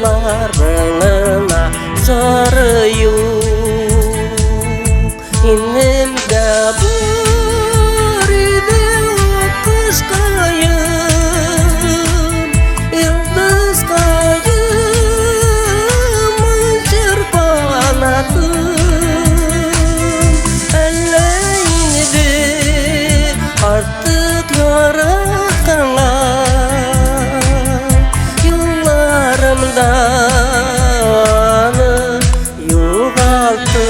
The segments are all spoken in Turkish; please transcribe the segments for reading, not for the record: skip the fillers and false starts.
arlılarına sarıyor. İnimde var idi kış kayım, yıldız kayım, çırpanadım. Elleydi artık yaratkanlar, yıllarımdan yoğalttım.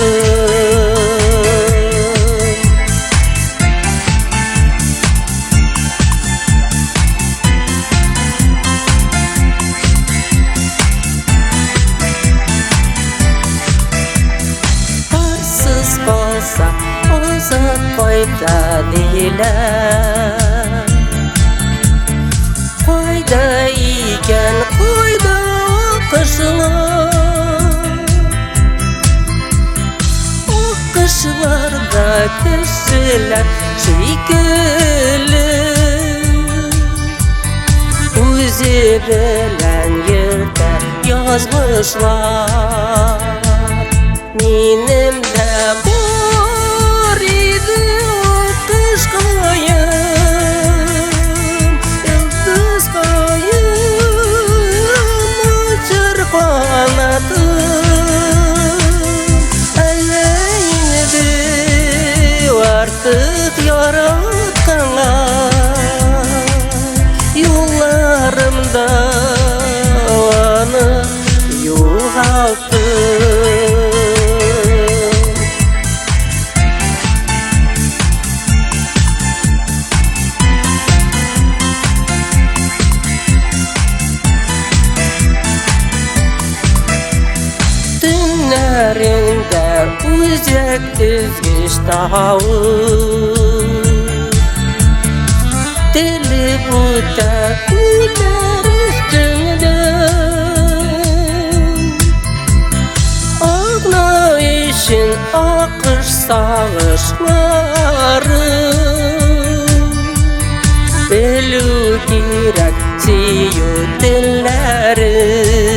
Arsız kalsa uzak koyda diler, koyda iken koyda kışlar, o kışlarda kişiler şekilli o'zi bilan yerda yozmishlar. Menimda bor edi o qish qayim, yıldız qayim, çırpanadım. Elleydi artık yaratkanlar, yollarımda onu yoğalttım. Tünlerinde uzak düzgüç tavuk, deli buta güller üstünde, ağlayışın akış sağışları, belu gerek siyu dillerin.